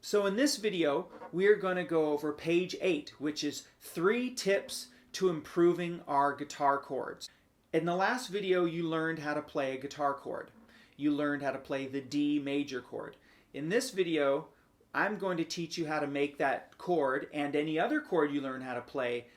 So in this video, we're going to go over page 8, which is 3 tips to improving our guitar chords. In the last video, you learned how to play a guitar chord. You learned how to play the D major chord. In this video, I'm going to teach you how to make that chord and any other chord you learn how to play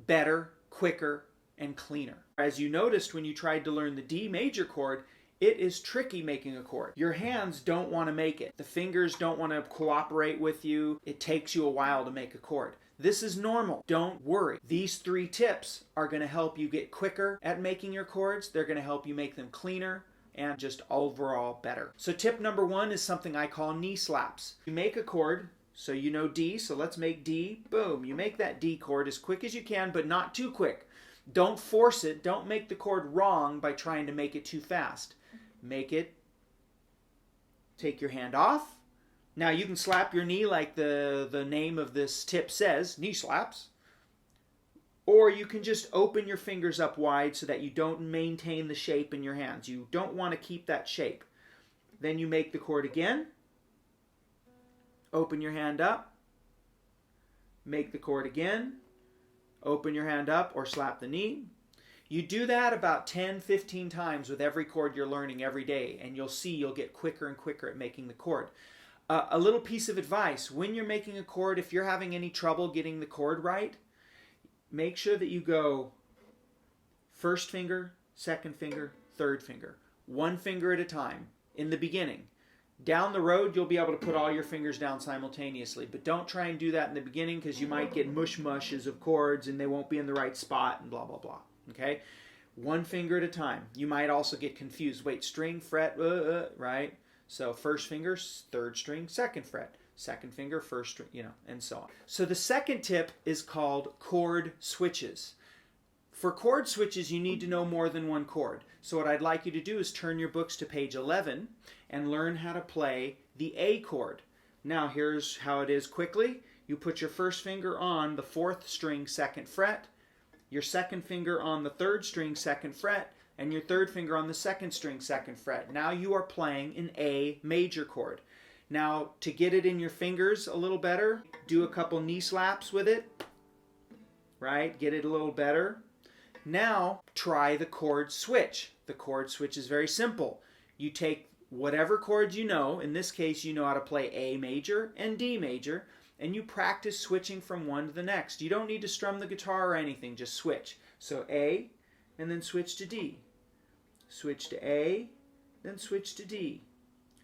better, quicker, and cleaner. As you noticed when you tried to learn the D major chord, it is tricky making a chord. Your hands don't want to make it. The fingers don't want to cooperate with you. It takes you a while to make a chord. This is normal. Don't worry. These 3 tips are going to help you get quicker at making your chords. They're going to help you make them cleaner and just overall better. So tip number 1 is something I call knee slaps. You make a chord, so you know D, so let's make D. Boom. You make that D chord as quick as you can, but not too quick. Don't force it. Don't make the chord wrong by trying to make it too fast. Make it, take your hand off. Now you can slap your knee like the name of this tip says, knee slaps. Or you can just open your fingers up wide so that you don't maintain the shape in your hands. You don't want to keep that shape. Then you make the chord again. Open your hand up. Make the chord again. Open your hand up or slap the knee. You do that about 10-15 times with every chord you're learning every day, and you'll see you'll get quicker and quicker at making the chord. A little piece of advice, when you're making a chord, if you're having any trouble getting the chord right, make sure that you go first finger, second finger, third finger. 1 finger at a time in the beginning. Down the road, you'll be able to put all your fingers down simultaneously, but don't try and do that in the beginning because you might get mush-mushes of chords and they won't be in the right spot and blah, blah, blah. Okay? 1 finger at a time. You might also get confused. Wait, string, fret, right? So first finger, third string, second fret. Second finger, first string, and so on. So the second tip is called chord switches. For chord switches, you need to know more than 1 chord. So what I'd like you to do is turn your books to page 11 and learn how to play the A chord. Now here's how it is quickly. You put your first finger on the 4th string, 2nd fret, your second finger on the 3rd string, 2nd fret, and your 3rd finger on the 2nd string, 2nd fret. Now you are playing an A major chord. Now to get it in your fingers a little better, do a couple knee slaps with it, right? Get it a little better. Now try the chord switch. The chord switch is very simple. You take whatever chords you know, in this case you know how to play A major and D major, and you practice switching from one to the next. You don't need to strum the guitar or anything, just switch. So A, and then switch to D. Switch to A, then switch to D.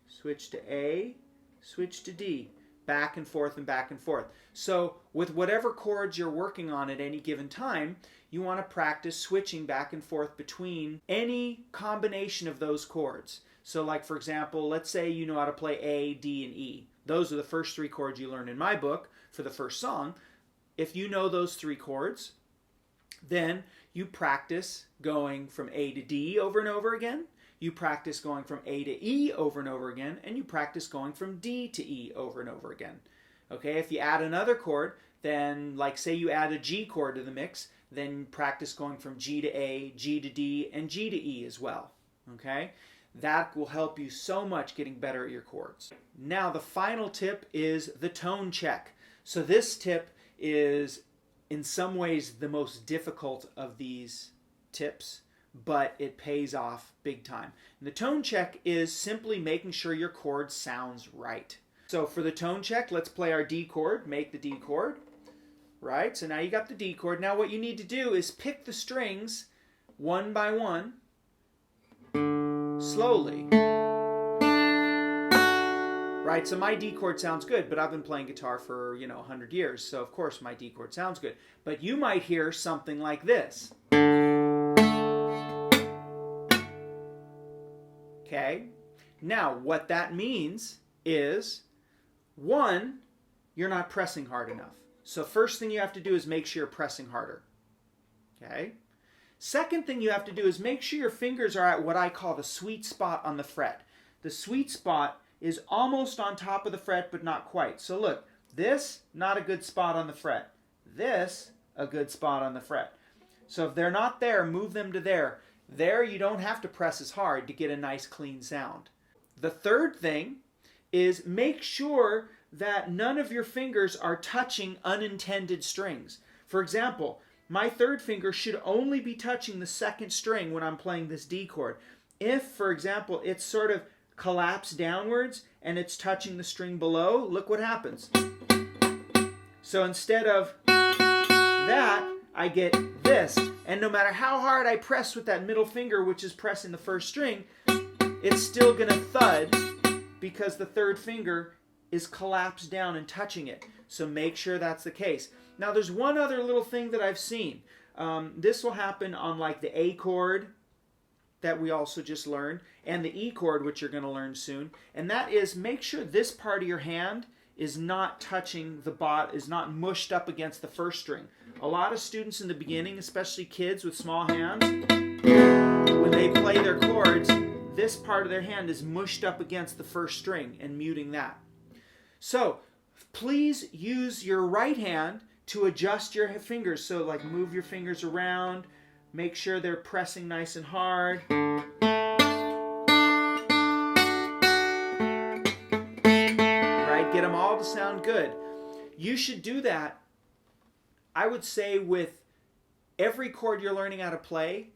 Switch to A, switch to D. Back and forth and back and forth. So with whatever chords you're working on at any given time, you want to practice switching back and forth between any combination of those chords. So like for example, let's say you know how to play A, D, and E. Those are the first 3 chords you learn in my book for the first song. If you know those 3 chords, then you practice going from A to D over and over again. You practice going from A to E over and over again, and you practice going from D to E over and over again. Okay, if you add another chord, then like say you add a G chord to the mix, then practice going from G to A, G to D, and G to E as well. Okay, that will help you so much getting better at your chords. Now the final tip is the tone check. So this tip is in some ways the most difficult of these tips, but it pays off big time. And the tone check is simply making sure your chord sounds right. So for the tone check, let's play our D chord, make the D chord, right? So now you got the D chord. Now what you need to do is pick the strings one by one, slowly. Right, so my D chord sounds good, but I've been playing guitar for, 100 years, so of course my D chord sounds good. But you might hear something like this. Okay, now what that means is, 1, you're not pressing hard enough. So first thing you have to do is make sure you're pressing harder. Okay? Second thing you have to do is make sure your fingers are at what I call the sweet spot on the fret. The sweet spot is almost on top of the fret, but not quite. So look, this, not a good spot on the fret. This, a good spot on the fret. So if they're not there, move them to there. There, you don't have to press as hard to get a nice clean sound. The third thing is make sure that none of your fingers are touching unintended strings. For example, my third finger should only be touching the second string when I'm playing this D chord. If, for example, it's sort of collapsed downwards and it's touching the string below, look what happens. So instead of that, I get this. And no matter how hard I press with that middle finger, which is pressing the first string, it's still going to thud because the third finger is collapsed down and touching it. So make sure that's the case. Now there's one other little thing that I've seen. This will happen on like the A chord that we also just learned, and the E chord, which you're going to learn soon. And that is, make sure this part of your hand is not touching the bot, is not mushed up against the first string. A lot of students in the beginning, especially kids with small hands, when they play their chords, this part of their hand is mushed up against the first string and muting that. So please use your right hand to adjust your fingers. So like move your fingers around, make sure they're pressing nice and hard. Right? Get them all to sound good. You should do that, I would say, with every chord you're learning how to play.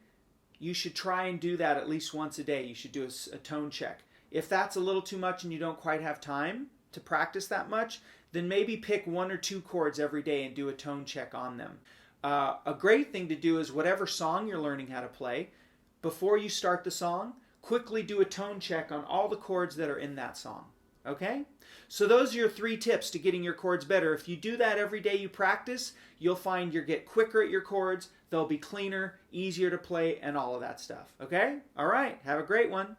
You should try and do that at least once a day. You should do a tone check. If that's a little too much and you don't quite have time to practice that much, then maybe pick 1 or 2 chords every day and do a tone check on them. A great thing to do is whatever song you're learning how to play, before you start the song, quickly do a tone check on all the chords that are in that song. Okay? So those are your 3 tips to getting your chords better. If you do that every day you practice, you'll find you'll get quicker at your chords, they'll be cleaner, easier to play, and all of that stuff. Okay? All right. Have a great one.